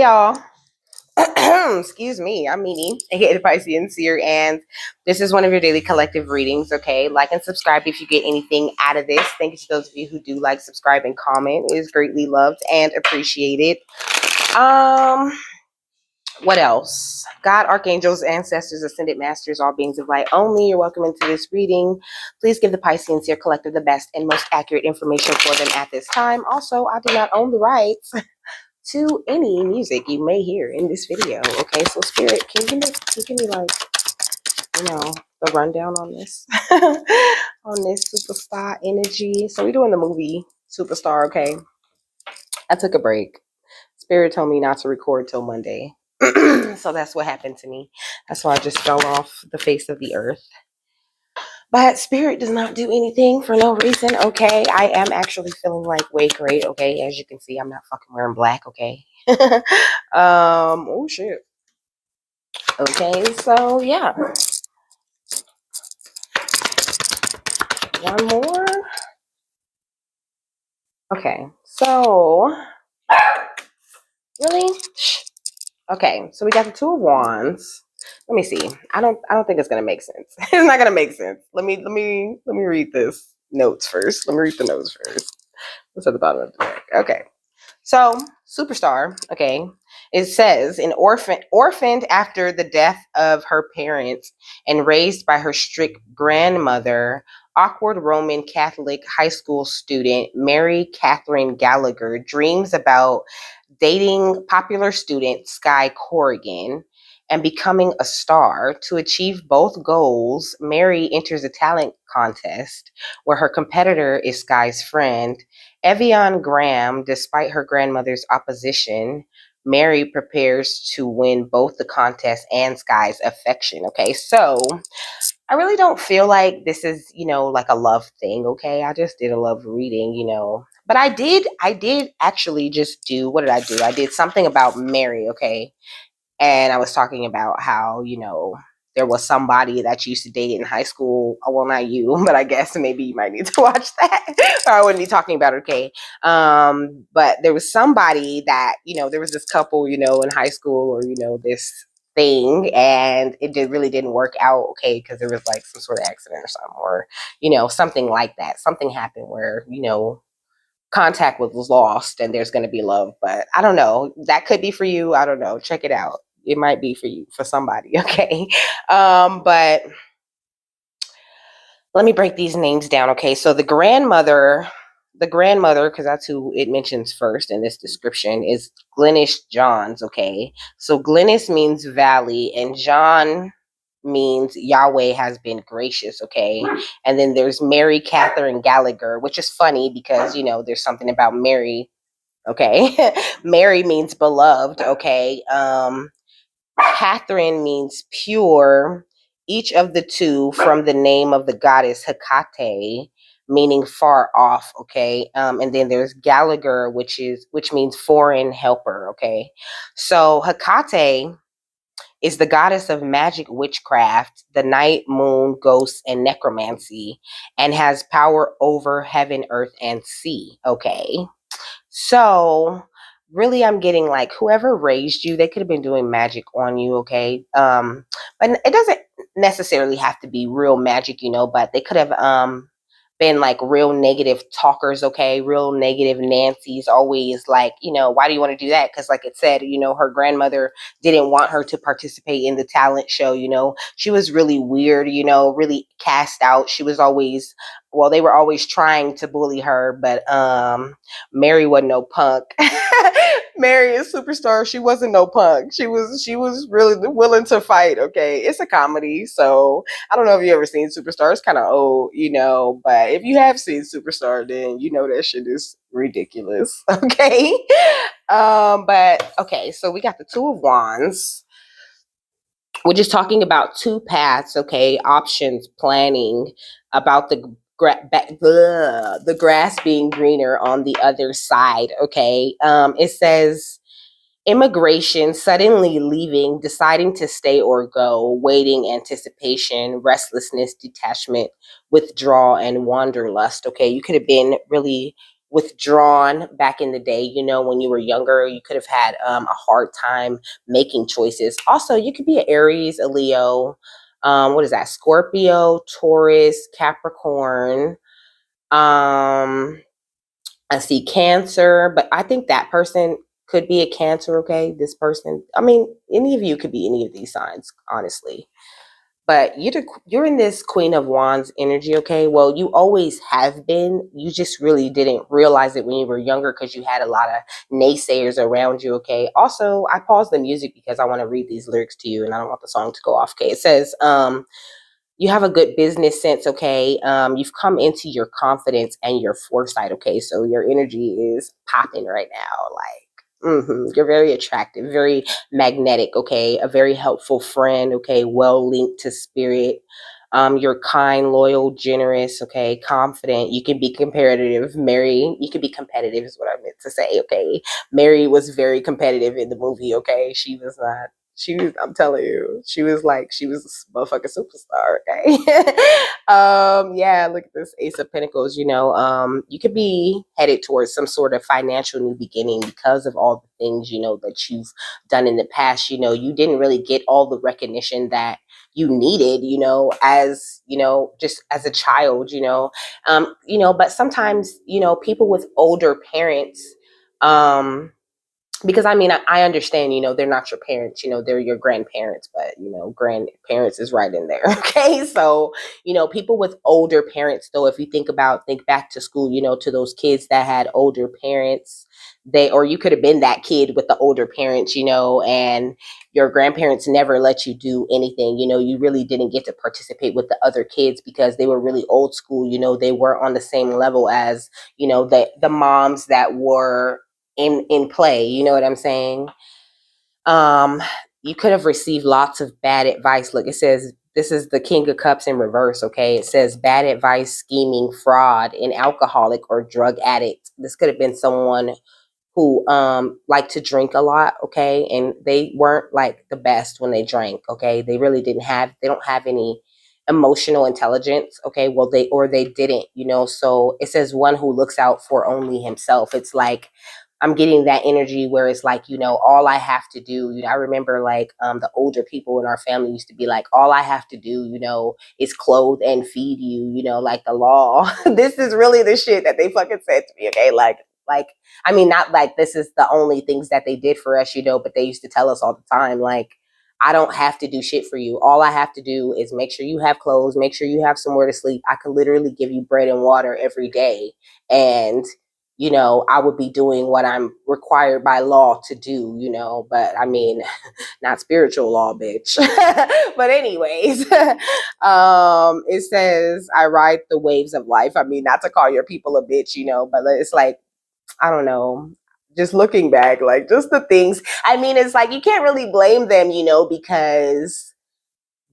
Hey y'all. Excuse me. I'm Mimi, aka the Piscean Seer, and this is one of your daily collective readings. Okay, like and subscribe if you get anything out of this. Thank you to those of you who do like, subscribe, and comment. It is greatly loved and appreciated. What else? God, archangels, ancestors, ascended masters, all beings of light only. You're welcome into this reading. Please give the Piscean Seer collective the best and most accurate information for them at this time. Also, I do not own the rights to any music you may hear in this video. Okay, so Spirit, can you give me like, the rundown on this? On this superstar energy. So we're doing the movie Superstar, okay? I took a break. Spirit told me not to record till Monday. So that's what happened to me. That's why I just fell off the face of the earth. But Spirit does not do anything for no reason, okay? I am actually feeling like way great, okay? As you can see, I'm not fucking wearing black, okay? Oh shit. Okay, so yeah. One more. Okay, so really? Okay, so we got the Two of Wands. Let me see. I don't think it's gonna make sense. It's not gonna make sense. Let me read this notes first. Let me read the notes first. What's at the bottom of the deck? Okay. So, Superstar, okay, it says, orphaned after the death of her parents and raised by her strict grandmother, awkward Roman Catholic high school student Mary Catherine Gallagher dreams about dating popular student Sky Corrigan and becoming a star. To achieve both goals, Mary enters a talent contest where her competitor is Sky's friend, Evian Graham. Despite her grandmother's opposition, Mary prepares to win both the contest and Sky's affection. Okay, so I really don't feel like this is, like a love thing. Okay, I just did a love reading, but I did actually just do, what did I do? I did something about Mary. Okay, and I was talking about how, there was somebody that you used to date in high school. Well, not you, but I guess maybe you might need to watch that. Or I wouldn't be talking about it, okay? But there was somebody that, there was this couple, in high school, or, this thing, and it really didn't work out, okay? Because there was like some sort of accident or something, or, something like that. Something happened where, contact was lost and there's going to be love. But I don't know. That could be for you. I don't know. Check it out. It might be for you, for somebody. Okay. But let me break these names down. Okay. So the grandmother, because that's who it mentions first in this description, is Glynis Johns. Okay. So Glynis means valley, and John means Yahweh has been gracious. Okay. And then there's Mary Catherine Gallagher, which is funny because, there's something about Mary. Okay. Mary means beloved. Okay. Catherine means pure. Each of the two from the name of the goddess Hecate, meaning far off. Okay. And then there's Gallagher, which means foreign helper. Okay. So Hecate is the goddess of magic, witchcraft, the night, moon, ghosts, and necromancy, and has power over heaven, earth, and sea. Okay. So really, I'm getting like, whoever raised you, they could have been doing magic on you. Okay. But it doesn't necessarily have to be real magic, but they could have been like real negative talkers. Okay. Real negative Nancy's, always like, why do you want to do that? Because like it said, her grandmother didn't want her to participate in the talent show. She was really weird, really cast out. She was always, well, they were always trying to bully her, but Mary wasn't no punk. Mary is Superstar. She wasn't no punk. She was really willing to fight. Okay. It's a comedy. So I don't know if you ever seen Superstar. It's kind of old, but if you have seen Superstar, then that shit is ridiculous. Okay. But okay, so we got the Two of Wands, which is talking about two paths, okay, options, planning, about the grass being greener on the other side. Okay. It says immigration, suddenly leaving, deciding to stay or go, waiting, anticipation, restlessness, detachment, withdrawal, and wanderlust. Okay. You could have been really withdrawn back in the day, you know, when you were younger. You could have had a hard time making choices. Also, you could be an Aries, a Leo, what is that? Scorpio, Taurus, Capricorn. I see Cancer, but I think that person could be a Cancer, okay? This person, I mean, any of you could be any of these signs, honestly. But you're in this Queen of Wands energy, okay? Well, you always have been. You just really didn't realize it when you were younger because you had a lot of naysayers around you, okay? Also, I paused the music because I want to read these lyrics to you and I don't want the song to go off, okay? It says, you have a good business sense, okay? You've come into your confidence and your foresight, okay? So your energy is popping right now. Like, you're very attractive, very magnetic, okay? A very helpful friend, okay? Well linked to spirit. You're kind, loyal, generous, okay? Confident. You can be competitive. Mary, you can be competitive, is what I meant to say, okay? Mary was very competitive in the movie, okay? She was not. She was, I'm telling you, she was a motherfucking superstar, okay? Yeah, look at this Ace of Pentacles, you know. You could be headed towards some sort of financial new beginning because of all the things, you know, that you've done in the past. You know, you didn't really get all the recognition that you needed, you know, as, you know, just as a child, you know, but sometimes, you know, people with older parents, because I mean, I understand, you know, they're not your parents, you know, they're your grandparents, but, you know, grandparents is right in there. Okay. So, you know, people with older parents, though, if you think back to school, you know, to those kids that had older parents, or you could have been that kid with the older parents, you know, and your grandparents never let you do anything, you know, you really didn't get to participate with the other kids because they were really old school, you know, they weren't on the same level as, you know, the moms that were in play, you know what I'm saying? um you could have received lots of bad advice. Look, it says this is the King of Cups in reverse, okay? It says bad advice, scheming, fraud, an alcoholic or drug addict. This could have been someone who liked to drink a lot, okay? And they weren't like the best when they drank, okay? They don't have any emotional intelligence, okay? Well, they didn't, you know. So it says one who looks out for only himself. It's like I'm getting that energy where it's like, you know, all I have to do, you know, I remember like the older people in our family used to be like, all I have to do, you know, is clothe and feed you, you know, like the law. This is really the shit that they fucking said to me, okay? Like, I mean, not like this is the only things that they did for us, you know, but they used to tell us all the time, like, I don't have to do shit for you. All I have to do is make sure you have clothes, make sure you have somewhere to sleep. I can literally give you bread and water every day. And, you know, I would be doing what I'm required by law to do, you know, but I mean, not spiritual law, bitch. But anyways, it says, I ride the waves of life. I mean, not to call your people a bitch, you know, but it's like, I don't know, just looking back, like just the things. I mean, it's like you can't really blame them, you know, because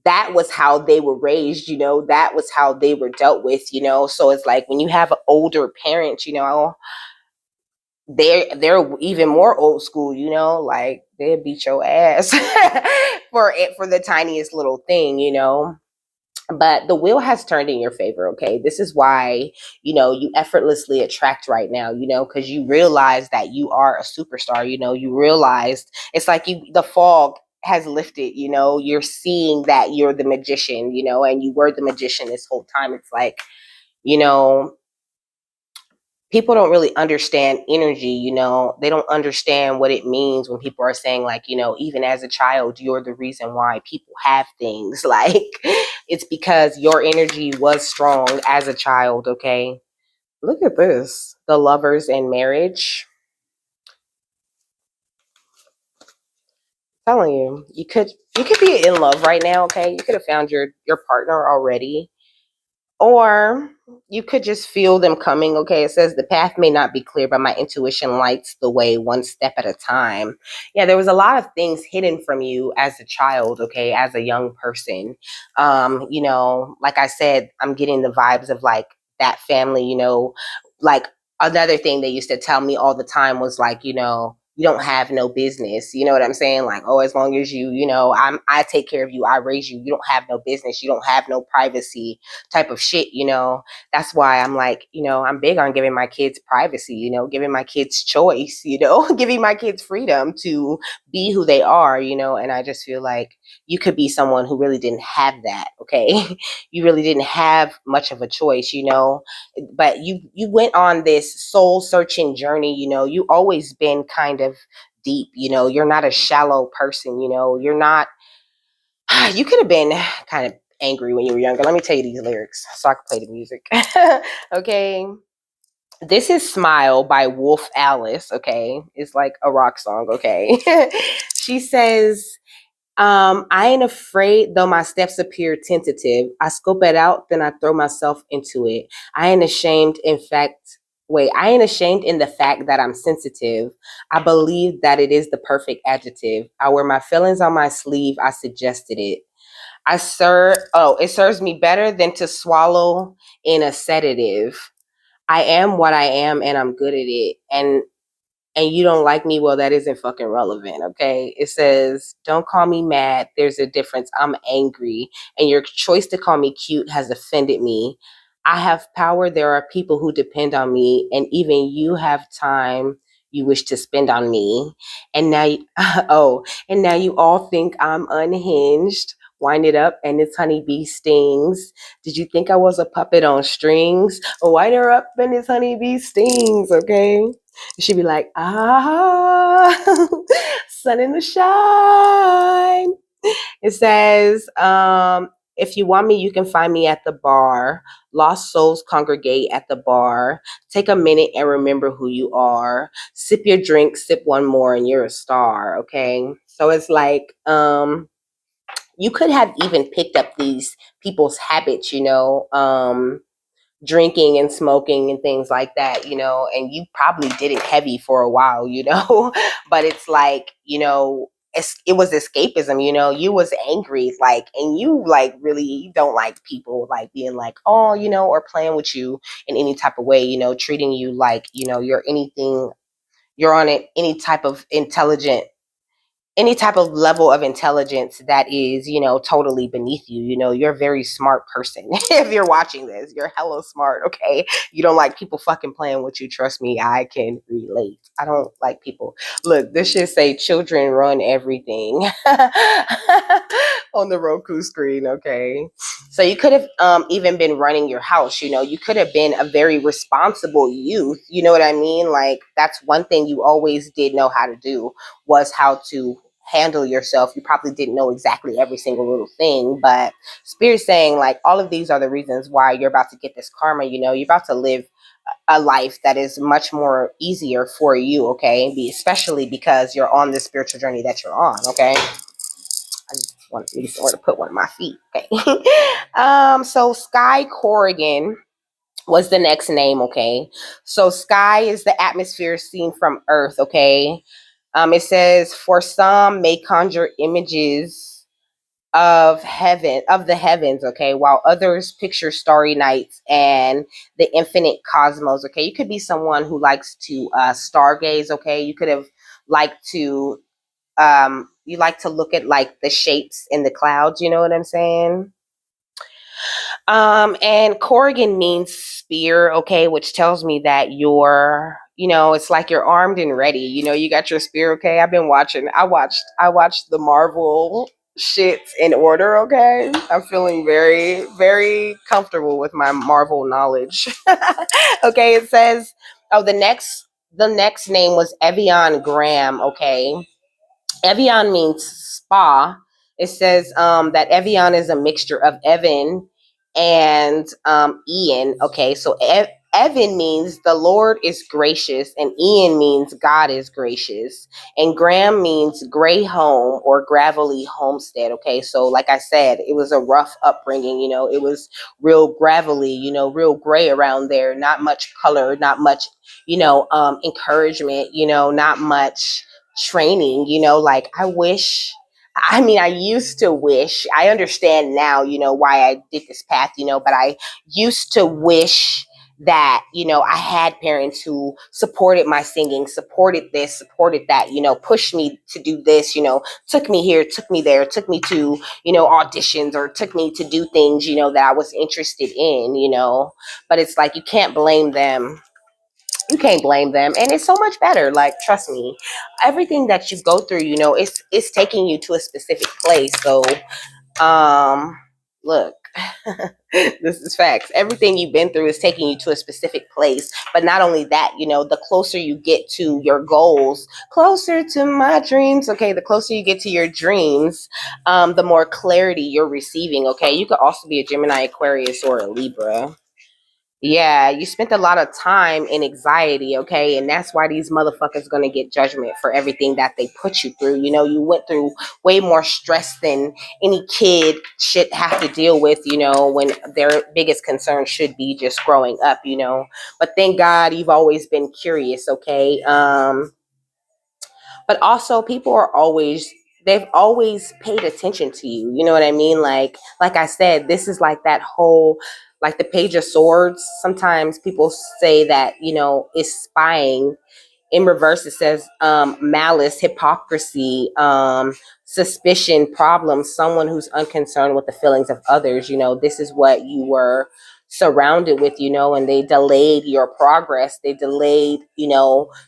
that was how they were raised, you know, that was how they were dealt with, you know. So it's like when you have older parents, you know, they're even more old school, you know, like they'll beat your ass for the tiniest little thing, you know. But the wheel has turned in your favor, okay? This is why, you know, you effortlessly attract right now, you know, because you realize that you are a superstar, you know, you realized it's like the fog has lifted, you know, you're seeing that you're the magician, you know, and you were the magician this whole time. It's like, you know, people don't really understand energy, you know, they don't understand what it means when people are saying like, you know, even as a child you're the reason why people have things. Like it's because your energy was strong as a child, okay? Look at this, the Lovers in marriage. I'm telling you, you could be in love right now, okay? You could have found your partner already. Or you could just feel them coming. Okay, it says the path may not be clear, but my intuition lights the way one step at a time. Yeah, there was a lot of things hidden from you as a child, okay, as a young person. You know, like I said, I'm getting the vibes of like that family, you know, like another thing they used to tell me all the time was like, you know, you don't have no business. You know what I'm saying? Like, oh, as long as I take care of you, I raise you, you don't have no business, you don't have no privacy type of shit, That's why I'm like, I'm big on giving my kids privacy, giving my kids choice, giving my kids freedom to be who they are, and I just feel like you could be someone who really didn't have that, okay? You really didn't have much of a choice, but you went on this soul searching journey, you always been kind of deep, you're not a shallow person, you're not you could have been kind of angry when you were younger. Let me tell you these lyrics so I can play the music. Okay. This is Smile by Wolf Alice. Okay. It's like a rock song. Okay. She says, I ain't afraid though my steps appear tentative. I scope it out, then I throw myself into it. I ain't ashamed, I ain't ashamed in the fact that I'm sensitive. I believe that it is the perfect adjective. I wear my feelings on my sleeve. I suggested it. It serves me better than to swallow in a sedative. I am what I am and I'm good at it. And you don't like me, well, that isn't fucking relevant, okay? It says, don't call me mad. There's a difference. I'm angry. And your choice to call me cute has offended me. I have power. There are people who depend on me. And even you have time you wish to spend on me. And now, and now you all think I'm unhinged. Wind it up and it's honeybee stings. Did you think I was a puppet on strings? Wind her up and it's honeybee stings, okay? She'd be like, sun in the shine. It says, if you want me, you can find me at the bar. Lost souls congregate at the bar. Take a minute and remember who you are. Sip your drink, sip one more, and you're a star. Okay. So it's like, you could have even picked up these people's habits, drinking and smoking and things like that, and you probably did it heavy for a while, but it's like, it was escapism, you was angry, like, and you like really don't like people like being like, oh, or playing with you in any type of way, treating you like, you're on any type of any type of level of intelligence that is, totally beneath you. You're a very smart person. If you're watching this, you're hella smart, okay? You don't like people fucking playing with you. Trust me, I can relate. I don't like people. Look, this should say children run everything on the Roku screen, okay? So you could have even been running your house, you could have been a very responsible youth. You know what I mean? Like, that's one thing you always did know how to do, was how to handle yourself. You probably didn't know exactly every single little thing, but Spirit's saying like all of these are the reasons why you're about to get this karma. You're about to live a life that is much more easier for you, okay? Especially because you're on this spiritual journey that you're on, okay? I just want to somewhere to put one of my feet, okay? So Sky Corrigan was the next name, okay? So sky is the atmosphere seen from Earth, okay? It says, for some may conjure images of the heavens, okay, while others picture starry nights and the infinite cosmos, okay. You could be someone who likes to stargaze, okay. You could have liked to you like to look at like the shapes in the clouds, you know what I'm saying? And Corrigan means spear, okay, which tells me that you're, it's like you're armed and ready. You got your spear, okay. I watched the Marvel shits in order, okay. I'm feeling very, very comfortable with my Marvel knowledge. Okay, it says, the next name was Evian Graham, okay. Evian means spa. It says that Evian is a mixture of Evan and Ian. Okay, so Evan means the Lord is gracious, and Ian means God is gracious, and Graham means gray home or gravelly homestead. Okay, so like I said, it was a rough upbringing. It was real gravelly. Real gray around there. Not much color. Not much. Encouragement. Not much training. Like I used to wish, I understand now, why I did this path, but I used to wish that, I had parents who supported my singing, supported this, supported that, pushed me to do this, took me here, took me there, took me to, auditions, or took me to do things, that I was interested in, but it's like, you can't blame them. You can't blame them. And it's so much better. Like, trust me, everything that you go through, it's taking you to a specific place. So, look, this is facts. Everything you've been through is taking you to a specific place. But not only that, the closer you get to your goals, closer to my dreams, okay, the closer you get to your dreams, the more clarity you're receiving, okay? You could also be a Gemini, Aquarius, or a Libra. Yeah, you spent a lot of time in anxiety, okay? And that's why these motherfuckers gonna get judgment for everything that they put you through. You went through way more stress than any kid should have to deal with, when their biggest concern should be just growing up, But thank God you've always been curious, okay? But also people are always, they've always paid attention to you. You know what I mean? Like I said, this is like that whole, like the Page of Swords. Sometimes people say that, is spying. In reverse, it says malice, hypocrisy, suspicion, problem, someone who's unconcerned with the feelings of others. This is what you were surrounded with, and they delayed your progress. They delayed,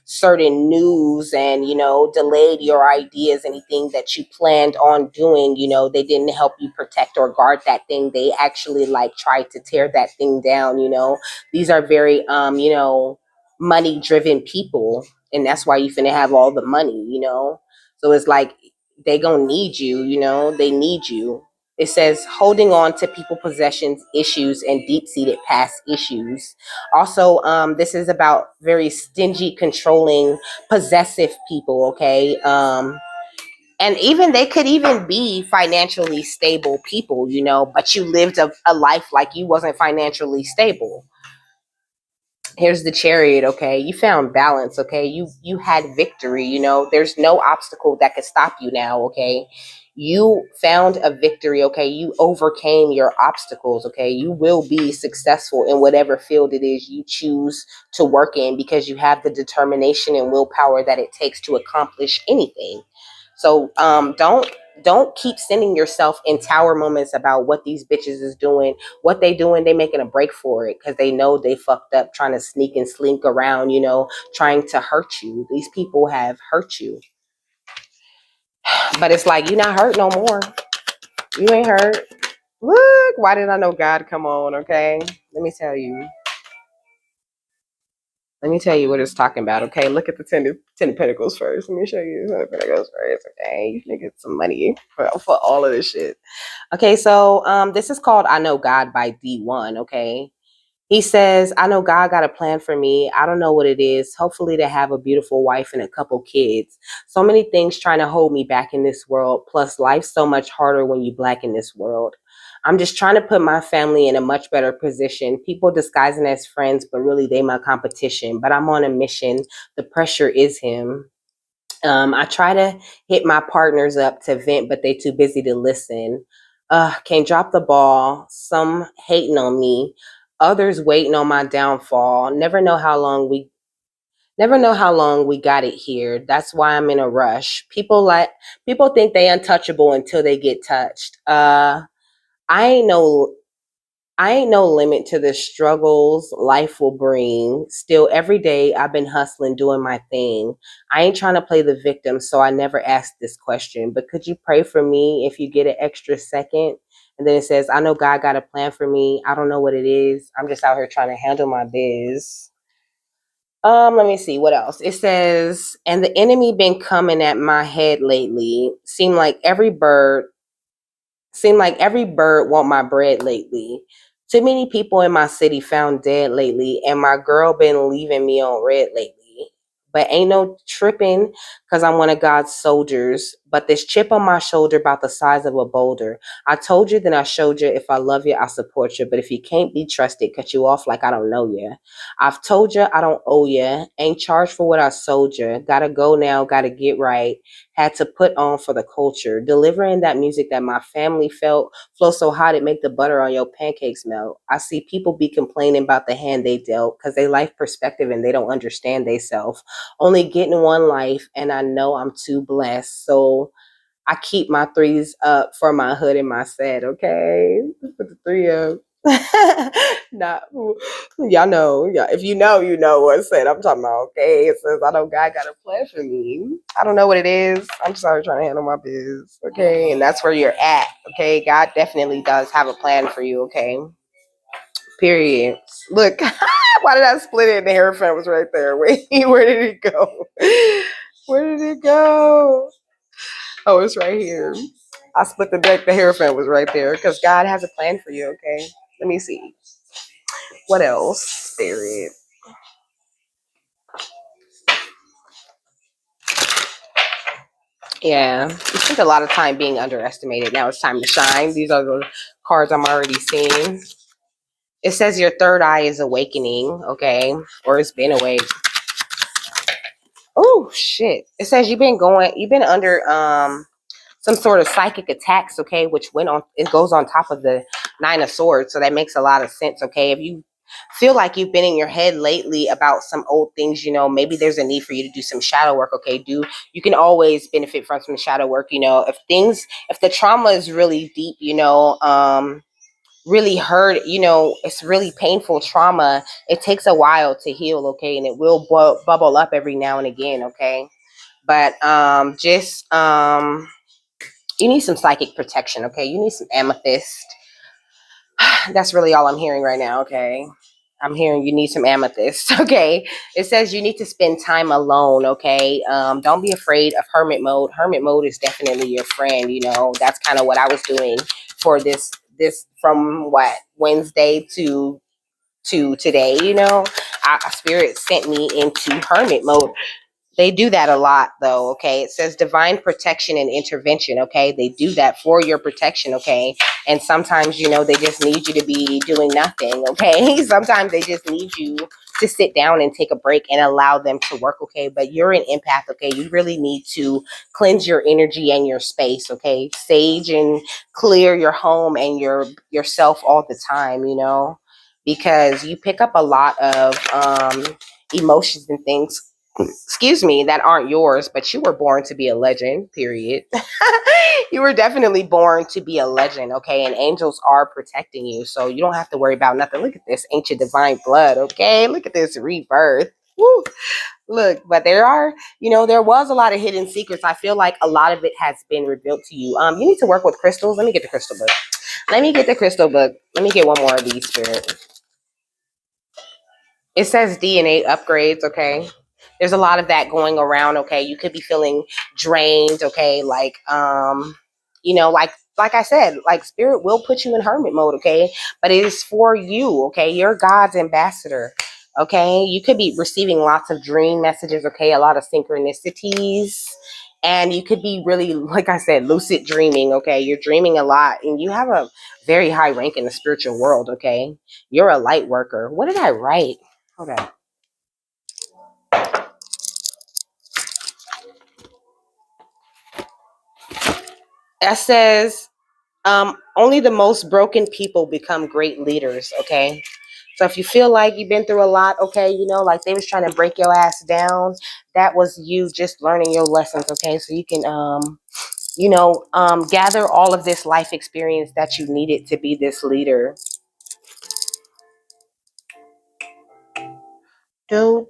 certain news, and, delayed your ideas, anything that you planned on doing. They didn't help you protect or guard that thing. They actually like tried to tear that thing down. These are very, money driven people, and that's why you finna have all the money, so it's like they gonna need you, they need you. It says holding on to people, possessions, issues, and deep-seated past issues. Also, this is about very stingy, controlling, possessive people, okay? And even they could even be financially stable people, but you lived a life like you wasn't financially stable. Here's the Chariot, okay? You found balance, okay? You had victory, there's no obstacle that could stop you now, okay? You found a victory, okay? You overcame your obstacles, okay? You will be successful in whatever field it is you choose to work in, because you have the determination and willpower that it takes to accomplish anything. So don't keep sending yourself in tower moments about what these bitches is doing. What they doing, they making a break for it because they know they fucked up, trying to sneak and slink around, trying to hurt you. These people have hurt you. But it's like, you're not hurt no more. You ain't hurt. Look, why did I know God come on, okay? Let me tell you. Let me tell you what it's talking about, okay? Look at the ten of Pentacles first. Let me show you the 10 of Pentacles first, okay? You can get some money for all of this shit. Okay, so this is called I Know God by D1, okay? He says, I know God got a plan for me. I don't know what it is. Hopefully to have a beautiful wife and a couple kids. So many things trying to hold me back in this world. Plus, life's so much harder when you black in this world. I'm just trying to put my family in a much better position. People disguising as friends, but really they my competition. But I'm on a mission. The pressure is him. I try to hit my partners up to vent, but they too busy to listen. Can't drop the ball. Some hating on me, others waiting on my downfall. Never know how long we got it here. That's why I'm in a rush. People think they untouchable until they get touched. I ain't no I ain't no limit to the struggles life will bring. Still, every day I've been hustling, doing my thing. I ain't trying to play the victim, so I never asked this question. But could you pray for me if you get an extra second? And then it says, I know God got a plan for me. I don't know what it is. I'm just out here trying to handle my biz. Let me see what else. It says, and the enemy been coming at my head lately. Seem like every bird want my bread lately. Too many people in my city found dead lately, and my girl been leaving me on red lately. But ain't no tripping, cause I'm one of God's soldiers. but this chip on my shoulder about the size of a boulder. I told you, then I showed you. If I love you, I support you. But if you can't be trusted, cut you off like I don't know you. I've told you I don't owe you. Ain't charged for what I sold you. Gotta go now, gotta get right. Had to put on for the culture. Delivering that music that my family felt. Flow so hot it make the butter on your pancakes melt. I see people be complaining about the hand they dealt because they life perspective and they don't understand they self. Only getting one life and I know I'm too blessed. So I keep my threes up for my hood and my set, okay? Put the three up. Not y'all know, yeah. If you know, you know what set I'm talking about, okay? It says I know God got a plan for me. I don't know what it is. I'm just always trying to handle my biz, okay? And that's where you're at, okay? God definitely does have a plan for you, okay? Period. Look, why did I split it and the Hierophant was right there? Wait, where did it go? Where did it go? Oh, it's right here. I split the deck. The Hierophant was right there because God has a plan for you, okay? Let me see. What else? Spirit. Yeah. You spent a lot of time being underestimated. Now it's time to shine. These are the cards I'm already seeing. It says your third eye is awakening, okay? Or it's been awake. Oh, shit. It says you've been under some sort of psychic attacks, okay, which it goes on top of the Nine of Swords, so that makes a lot of sense, okay? If you feel like you've been in your head lately about some old things, maybe there's a need for you to do some shadow work, okay? You can always benefit from some shadow work, if the trauma is really deep, really hurt, it's really painful trauma. It takes a while to heal, okay, and it will bubble up every now and again, okay? But you need some psychic protection, okay? You need some amethyst. That's really all I'm hearing right now, okay? I'm hearing you need some amethyst, okay? It says you need to spend time alone, okay? Don't be afraid of hermit mode. Hermit mode is definitely your friend, That's kind of what I was doing for this from Wednesday to today, Spirit sent me into hermit mode. They do that a lot, though, okay? It says divine protection and intervention, okay? They do that for your protection, okay? And sometimes, they just need you to be doing nothing, okay? Sometimes they just need you to sit down and take a break and allow them to work, okay? But you're an empath, okay? You really need to cleanse your energy and your space, okay? Sage and clear your home and yourself all the time, because you pick up a lot of emotions and things, excuse me, that aren't yours, but you were born to be a legend, period. You were definitely born to be a legend, okay? And angels are protecting you, so you don't have to worry about nothing. Look at this ancient divine blood, okay? Look at this rebirth. Woo. Look, but there was a lot of hidden secrets. I feel like a lot of it has been revealed to you. You need to work with crystals. Let me get the crystal book. Let me get the crystal book. Let me get one more of these, Spirit. It says DNA upgrades, okay? There's a lot of that going around, okay? You could be feeling drained, okay? Like I said, like Spirit will put you in hermit mode, okay? But it is for you, okay? You're God's ambassador, okay? You could be receiving lots of dream messages, okay? A lot of synchronicities. And you could be really, like I said, lucid dreaming, okay? You're dreaming a lot and you have a very high rank in the spiritual world, okay? You're a light worker. What did I write? Okay. That says only the most broken people become great leaders, okay? So if you feel like you've been through a lot, okay, like they was trying to break your ass down, that was you just learning your lessons, okay? So you can gather all of this life experience that you needed to be this leader. Do.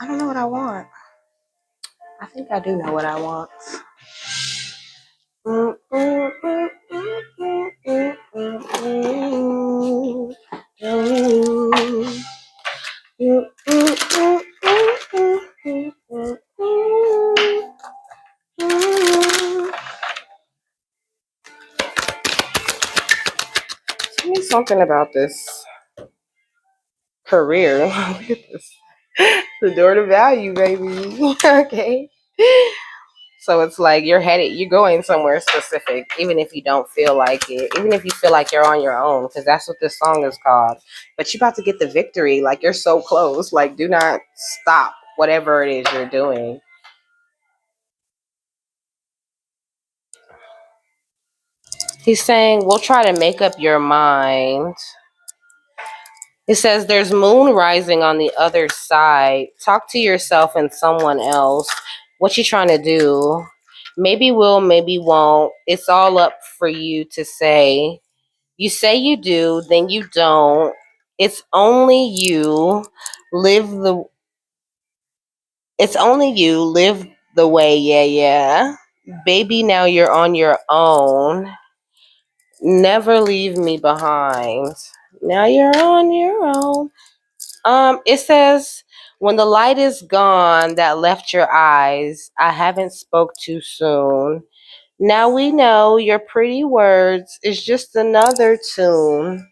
I don't know what I want. I think I do know what I want. Tell me something about this career. Look at this. The door to value, baby. Okay. So it's like you're going somewhere specific, even if you don't feel like it, even if you feel like you're on your own, because that's what this song is called. But you're about to get the victory. Like you're so close. Like do not stop whatever it is you're doing. He's saying, we'll try to make up your mind. It says there's moon rising on the other side. Talk to yourself and someone else. What you trying to do? Maybe will, maybe won't. It's all up for you to say. You say you do, then you don't. It's only you. Live the it's only you. Live the way, yeah, yeah. Baby, now you're on your own. Never leave me behind. Now you're on your own. It says, when the light is gone that left your eyes, I haven't spoke too soon. Now we know your pretty words is just another tune.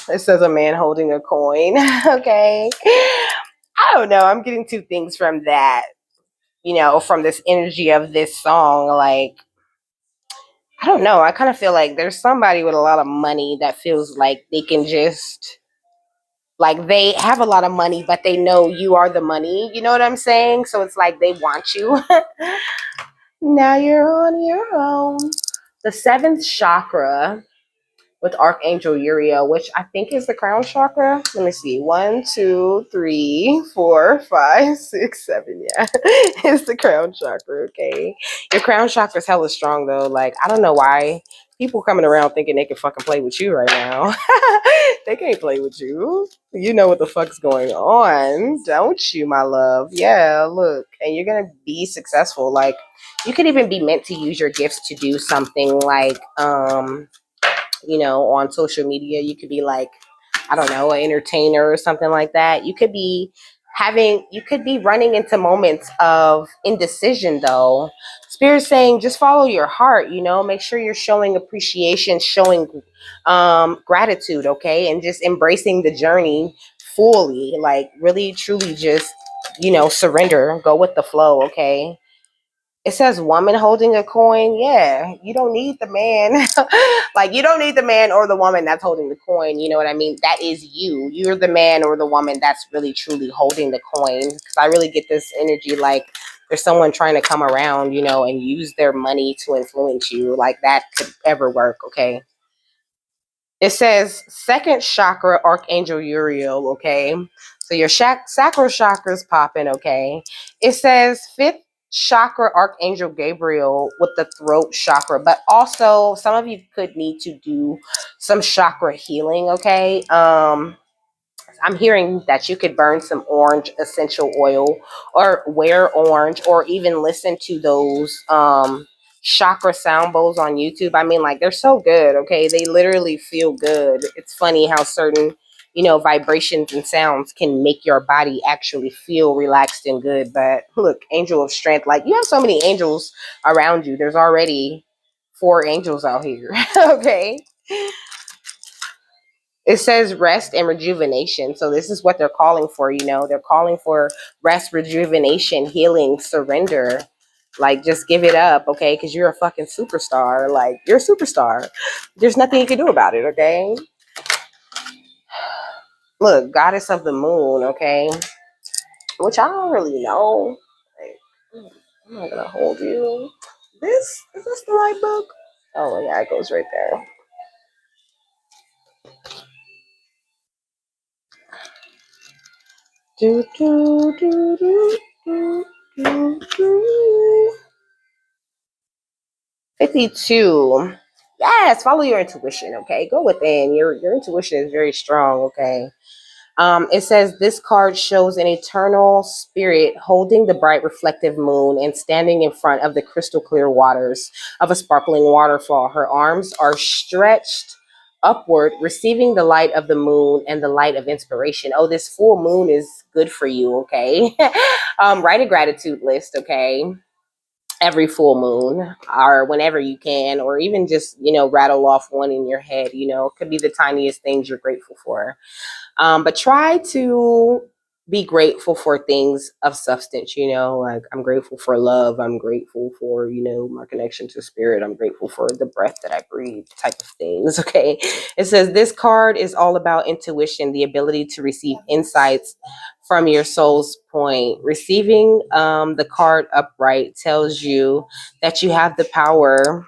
It says a man holding a coin. Okay. I don't know. I'm getting two things from that, from this energy of this song. Like, I don't know. I kind of feel like there's somebody with a lot of money that feels like they can just like they have a lot of money, but they know you are the money. You know what I'm saying? So it's like they want you. Now you're on your own. The seventh chakra with Archangel Uriel, which I think is the crown chakra. Let me see. 1, 2, 3, 4, 5, 6, 7. Yeah. It's the crown chakra, okay? Your crown chakra is hella strong though. Like, I don't know why people coming around thinking they can fucking play with you right now. They can't play with you. You know what the fuck's going on, don't you, my love? Yeah, look. And you're gonna be successful. Like, you could even be meant to use your gifts to do something like on social media. You could be like, I don't know, an entertainer or something like that. You could be running into moments of indecision though. Spirit's saying just follow your heart, make sure you're showing appreciation, showing gratitude, okay? And just embracing the journey fully, like really truly just, surrender, go with the flow, okay? It says woman holding a coin. Yeah, you don't need the man. Like, you don't need the man or the woman that's holding the coin. You know what I mean? That is you. You're the man or the woman that's really truly holding the coin. Because I really get this energy like there's someone trying to come around, and use their money to influence you. Like, that could ever work, okay? It says second chakra, Archangel Uriel, okay? So your sacral chakra's popping, okay? It says fifth chakra, Archangel Gabriel with the throat chakra, but also some of you could need to do some chakra healing, okay? I'm hearing that you could burn some orange essential oil or wear orange or even listen to those chakra sound bowls on YouTube. I mean, like, they're so good, okay? They literally feel good. It's funny how certain, vibrations and sounds can make your body actually feel relaxed and good. But look, angel of strength, like, you have so many angels around you. There's already 4 angels out here, okay? It says rest and rejuvenation. So this is what they're calling for, They're calling for rest, rejuvenation, healing, surrender. Like, just give it up, okay? Because you're a fucking superstar. Like, you're a superstar. There's nothing you can do about it, okay? Look, goddess of the moon, okay? Which I don't really know. Like, I'm not gonna hold you. Is this the right book? Oh yeah, it goes right there. Do do do do do do do. 52. Yes, follow your intuition, okay? Go within. Your intuition is very strong, okay? It says this card shows an eternal spirit holding the bright reflective moon and standing in front of the crystal clear waters of a sparkling waterfall. Her arms are stretched upward, receiving the light of the moon and the light of inspiration. Oh, this full moon is good for you, okay? Write a gratitude list, okay? Every full moon or whenever you can, or even just, rattle off one in your head. It could be the tiniest things you're grateful for. But try to be grateful for things of substance, like I'm grateful for love, I'm grateful for, my connection to spirit, I'm grateful for the breath that I breathe, type of things. Okay. It says this card is all about intuition, the ability to receive insights from your soul's point. Receiving the card upright tells you that you have the power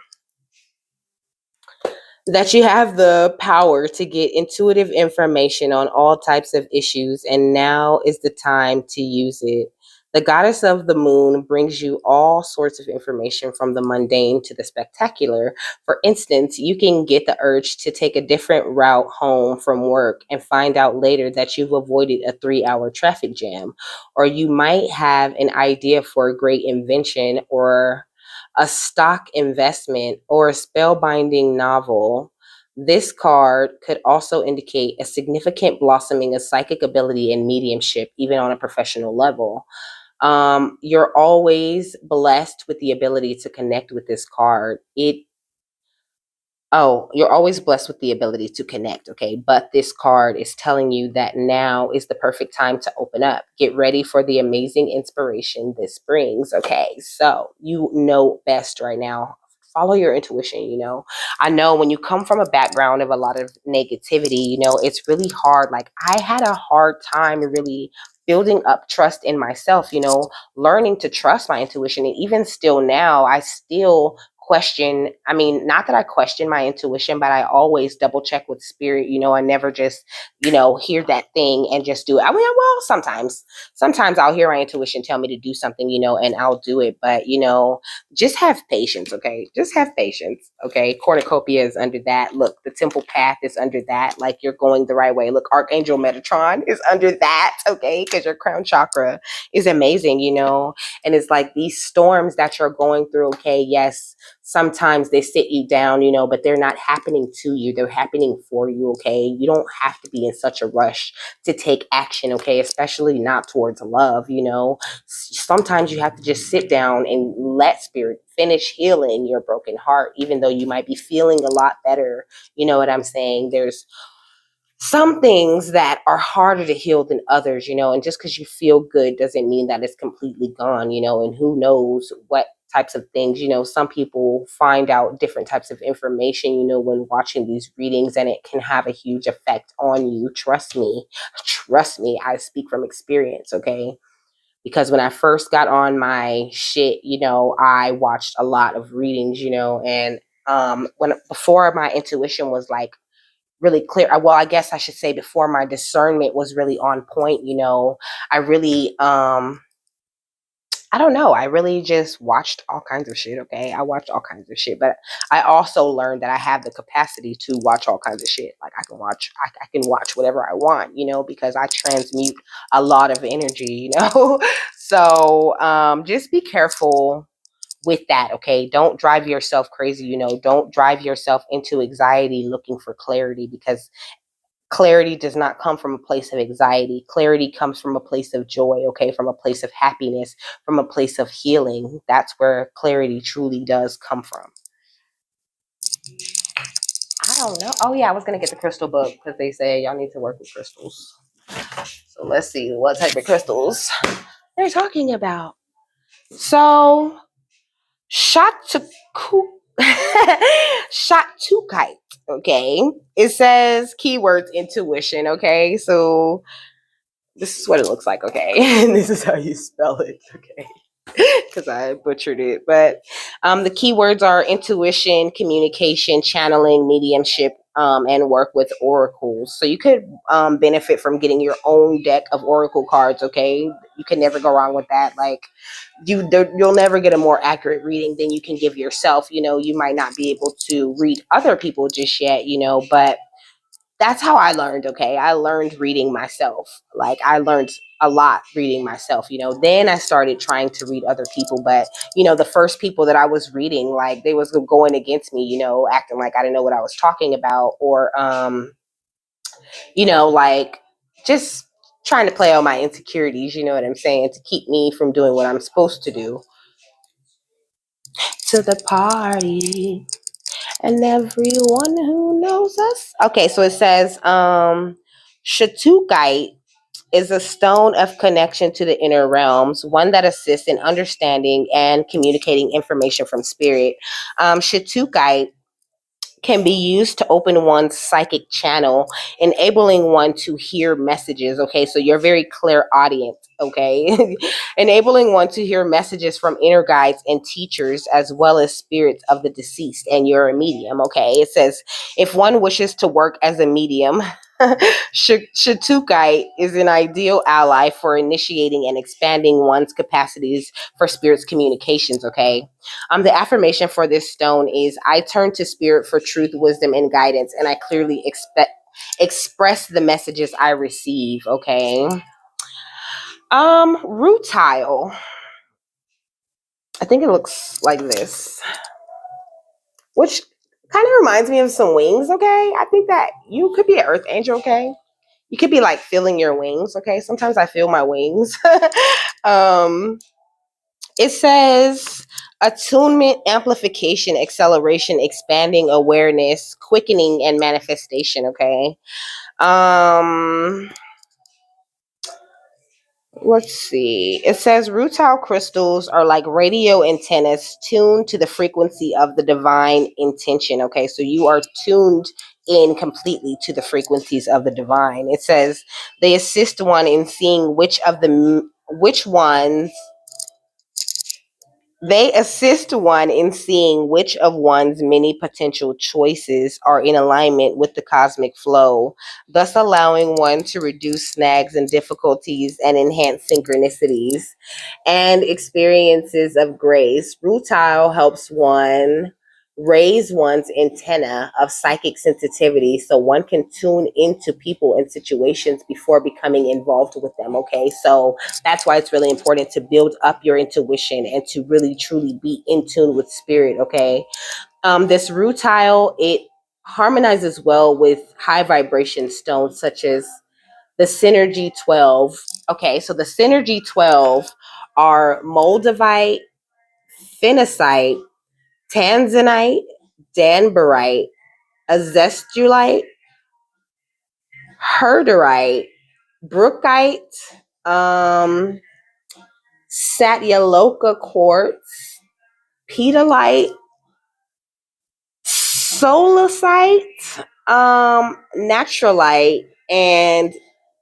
to get intuitive information on all types of issues, and now is the time to use it. The goddess of the moon brings you all sorts of information from the mundane to the spectacular. For instance, you can get the urge to take a different route home from work and find out later that you've avoided a 3-hour traffic jam. Or you might have an idea for a great invention, or a stock investment, or a spellbinding novel. This card could also indicate a significant blossoming of psychic ability and mediumship, even on a professional level. You're always blessed with the ability to connect with this card. You're always blessed with the ability to connect, okay? But this card is telling you that now is the perfect time to open up. Get ready for the amazing inspiration this brings, okay? So you know best right now. Follow your intuition, I know when you come from a background of a lot of negativity, it's really hard. Like, I had a hard time really building up trust in myself, learning to trust my intuition. And even still now, I still question. I mean, not that I question my intuition, but I always double check with spirit. I never just, hear that thing and just do it. I mean, well, sometimes I'll hear my intuition tell me to do something, and I'll do it. But, just have patience, okay? Just have patience, okay? Cornucopia is under that. Look, the temple path is under that. Like, you're going the right way. Look, Archangel Metatron is under that, okay? Because your crown chakra is amazing, and it's like these storms that you're going through, okay? Yes, sometimes they sit you down, but they're not happening to you. They're happening for you, okay? You don't have to be in such a rush to take action, okay? Especially not towards love, Sometimes you have to just sit down and let spirit finish healing your broken heart, even though you might be feeling a lot better. You know what I'm saying? There's some things that are harder to heal than others, and just because you feel good doesn't mean that it's completely gone, and who knows what types of things, some people find out different types of information, when watching these readings, and it can have a huge effect on you. Trust me, I speak from experience, okay? Because when I first got on my shit, I watched a lot of readings, and when before my intuition was like really clear. Well, I guess I should say before my discernment was really on point, I really I don't know. I really just watched all kinds of shit, okay? I watched all kinds of shit, but I also learned that I have the capacity to watch all kinds of shit. Like, I can watch whatever I want, because I transmute a lot of energy, So, just be careful with that, okay? Don't drive yourself crazy, don't drive yourself into anxiety looking for clarity, because clarity does not come from a place of anxiety. Clarity comes from a place of joy, okay? From a place of happiness, from a place of healing. That's where clarity truly does come from. I don't know. Oh, yeah, I was going to get the crystal book because they say y'all need to work with crystals. So let's see what type of crystals they're talking about. So, Shatuku, Shatukite, okay? It says keywords intuition, okay? So this is what it looks like, okay? And this is how you spell it, okay? Because I butchered it. But the keywords are intuition, communication, channeling, mediumship, and work with oracles. So you could benefit from getting your own deck of oracle cards, okay? You can never go wrong with that. Like, you'll never get a more accurate reading than you can give yourself. You might not be able to read other people just yet, but that's how I learned, okay? I learned reading myself. Like, I learned a lot reading myself, Then I started trying to read other people, but, the first people that I was reading, like, they was going against me, acting like I didn't know what I was talking about, or, like, just trying to play on my insecurities, you know what I'm saying, to keep me from doing what I'm supposed to do. To the party. And everyone who knows us. Okay, so it says Shatukite is a stone of connection to the inner realms, one that assists in understanding and communicating information from spirit. Shatukite can be used to open one's psychic channel, enabling one to hear messages. Okay, so you're very clairaudient. Okay, enabling one to hear messages from inner guides and teachers, as well as spirits of the deceased, and you're a medium. Okay, it says if one wishes to work as a medium, Shatukite is an ideal ally for initiating and expanding one's capacities for spirit's communications. Okay, the affirmation for this stone is I turn to spirit for truth, wisdom, and guidance, and I clearly express the messages I receive. Okay. Rutile. I think it looks like this, which kind of reminds me of some wings. Okay. I think that you could be an earth angel. Okay. You could be like feeling your wings. Okay. Sometimes I feel my wings. um, It says attunement, amplification, acceleration, expanding awareness, quickening, and manifestation. Okay. Um, let's see. It says rutile crystals are like radio antennas tuned to the frequency of the divine intention. Okay, so you are tuned in completely to the frequencies of the divine. It says they assist one in seeing which ones they assist one in seeing which of one's many potential choices are in alignment with the cosmic flow, thus allowing one to reduce snags and difficulties and enhance synchronicities and experiences of grace. Rutile helps one raise one's antenna of psychic sensitivity so one can tune into people and situations before becoming involved with them. Okay, so that's why it's really important to build up your intuition and to really truly be in tune with spirit. Okay, this rutile, it harmonizes well with high vibration stones such as the Synergy 12. Okay, so the Synergy 12 are moldavite, phenacite, tanzanite, danbarite, azestulite, herderite, brookite, um, satyaloka quartz, pedalite, solasite, naturalite, and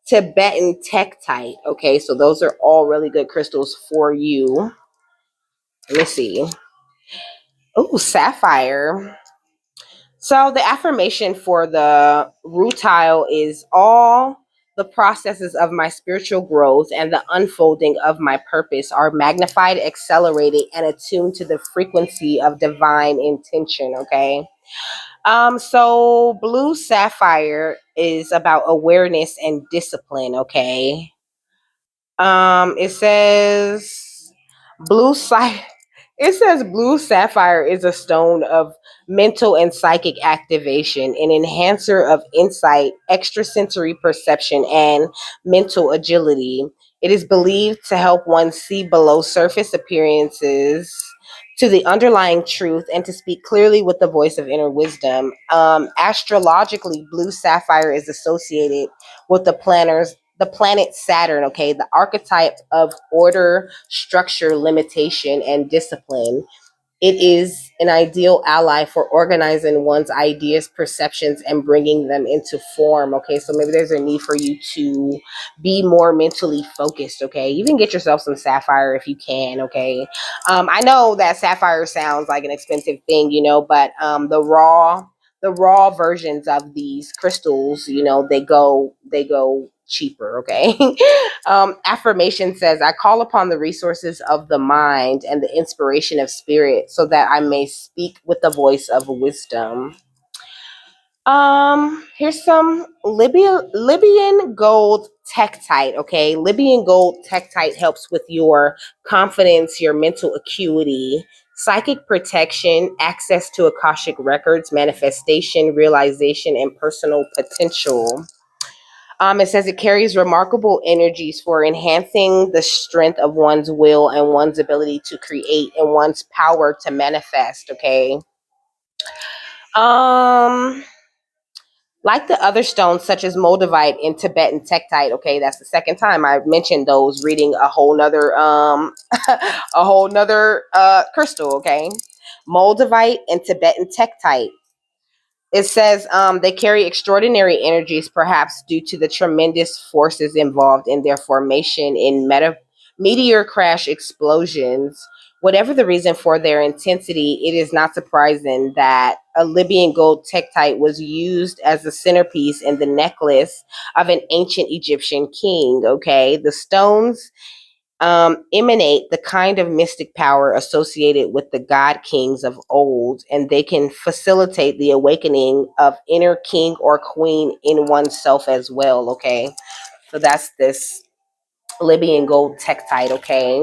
Tibetan tektite. Okay, so those are all really good crystals for you. Let me see. Oh, sapphire. So the affirmation for the rutile is all the processes of my spiritual growth and the unfolding of my purpose are magnified, accelerated, and attuned to the frequency of divine intention. Okay. So blue sapphire is about awareness and discipline. Okay. It says blue si- it says blue sapphire is a stone of mental and psychic activation, an enhancer of insight, extrasensory perception, and mental agility. It is believed to help one see below surface appearances to the underlying truth and to speak clearly with the voice of inner wisdom. Astrologically, blue sapphire is associated with the planet Saturn. Okay, the archetype of order, structure, limitation, and discipline. It is an ideal ally for organizing one's ideas, perceptions, and bringing them into form. Okay, so maybe there's a need for you to be more mentally focused. Okay, even get yourself some sapphire if you can. Okay, I know that sapphire sounds like an expensive thing, but the raw versions of these crystals, they go cheaper. Okay. Affirmation says, I call upon the resources of the mind and the inspiration of spirit so that I may speak with the voice of wisdom. Here's some Libyan gold tektite. Okay, Libyan gold tektite helps with your confidence, your mental acuity, psychic protection, access to Akashic records, manifestation, realization, and personal potential. It says it carries remarkable energies for enhancing the strength of one's will and one's ability to create and one's power to manifest. Okay. Um, Like the other stones, such as moldavite and Tibetan tektite, okay, that's the second time I've mentioned those, reading a whole nother a whole nother crystal, okay. Moldavite and Tibetan tektite. It says they carry extraordinary energies, perhaps due to the tremendous forces involved in their formation in meteor crash explosions. Whatever the reason for their intensity, it is not surprising that a Libyan gold tektite was used as a centerpiece in the necklace of an ancient Egyptian king. Okay, the stones emanate the kind of mystic power associated with the god kings of old, and they can facilitate the awakening of inner king or queen in oneself as well. Okay, so that's this Libyan gold tektite. Okay,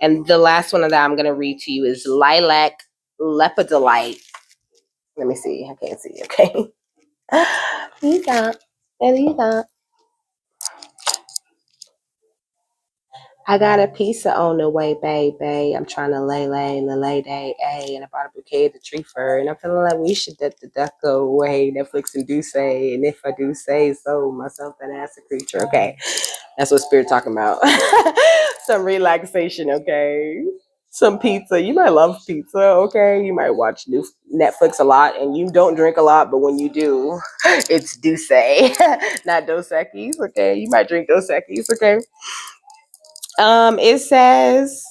and the last one that I'm going to read to you is lilac lepidolite. Let me see. I can't see. Okay. You got. And you got. I got a pizza on the way, baby. I'm trying to lay day, and I bought a bouquet of the tree fur, and I'm feeling like we should let the duck go away. Netflix and do say, and if I do say so, myself that ass a creature. Okay, that's what Spirit talking about. Some relaxation, okay. Some pizza. You might love pizza, okay. You might watch new Netflix a lot, and you don't drink a lot, but when you do, it's Douce, not Dos Equis, okay. You might drink Dos Equis, okay. It says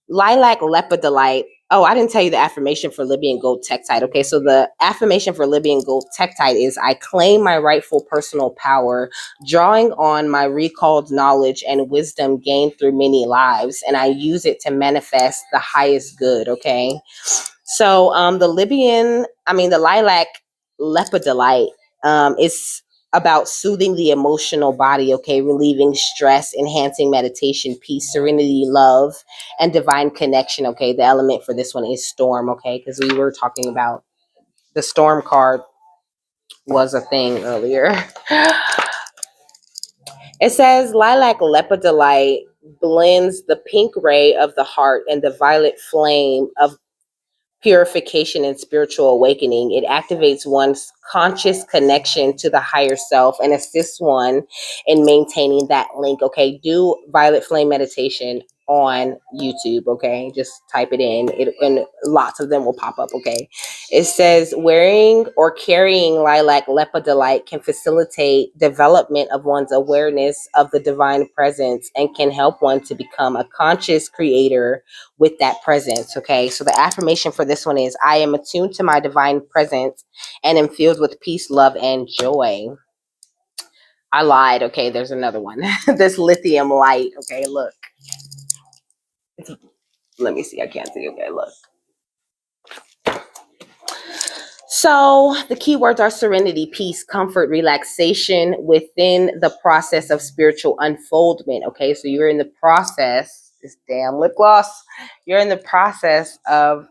lilac lepidolite. Oh, I didn't tell you the affirmation for Libyan gold tektite. Okay, so the affirmation for Libyan gold tektite is I claim my rightful personal power, drawing on my recalled knowledge and wisdom gained through many lives, and I use it to manifest the highest good. Okay. So the lilac lepidolite is about soothing the emotional body, okay, relieving stress, enhancing meditation, peace, serenity, love, and divine connection, okay. The element for this one is storm, okay, because we were talking about the storm card was a thing earlier. It says lilac lepidolite blends the pink ray of the heart and the violet flame of purification and spiritual awakening. It activates one's conscious connection to the higher self and assists one in maintaining that link. Okay, do violet flame meditation on YouTube. Okay, just type it in, and lots of them will pop up. Okay, it says wearing or carrying lilac lepidolite can facilitate development of one's awareness of the divine presence and can help one to become a conscious creator with that presence. Okay, so the affirmation for this one is I am attuned to my divine presence and am filled with peace, love, and joy. I lied. Okay, there's another one. This lithium light. Okay, look. Let me see. I can't see. Okay, look. So the keywords are serenity, peace, comfort, relaxation within the process of spiritual unfoldment. Okay, so you're in the process, this damn lip gloss, you're in the process of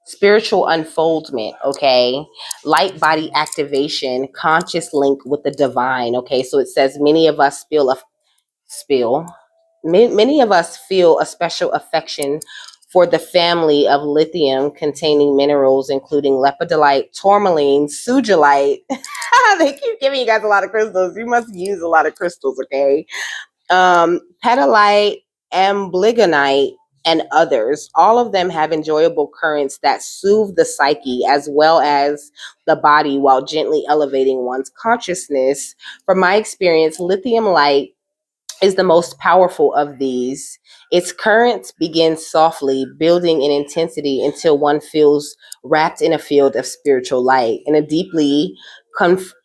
spiritual unfoldment, okay, light body activation, conscious link with the divine. Okay, so it says many of us many of us feel a special affection for the family of lithium containing minerals including lepidolite, tourmaline, sugilite. They keep giving you guys a lot of crystals. You must use a lot of crystals, okay. Petalite, amblygonite, and others. All of them have enjoyable currents that soothe the psyche as well as the body while gently elevating one's consciousness. From my experience, lithium light is the most powerful of these. Its currents begin softly, building in intensity until one feels wrapped in a field of spiritual light. In a deeply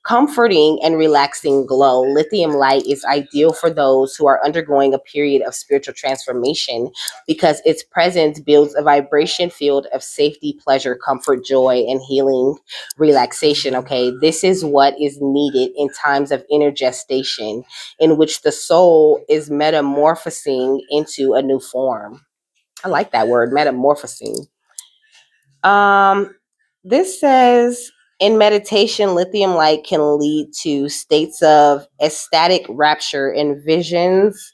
comforting and relaxing glow, lithium light is ideal for those who are undergoing a period of spiritual transformation because its presence builds a vibration field of safety, pleasure, comfort, joy, and healing relaxation. Okay, this is what is needed in times of inner gestation in which the soul is metamorphosing into a new form. I like that word, metamorphosing. This says in meditation, lithium light can lead to states of ecstatic rapture and visions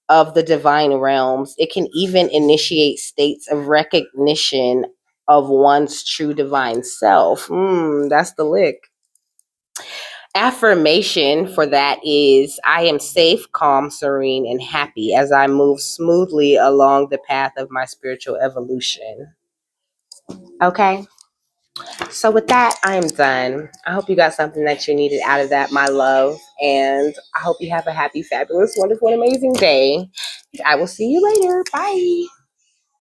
of the divine realms. It can even initiate states of recognition of one's true divine self. That's the lick. Affirmation for that is, I am safe, calm, serene, and happy as I move smoothly along the path of my spiritual evolution. Okay. So with that, I am done. I hope you got something that you needed out of that, my love. And I hope you have a happy, fabulous, wonderful, and amazing day. I will see you later. Bye.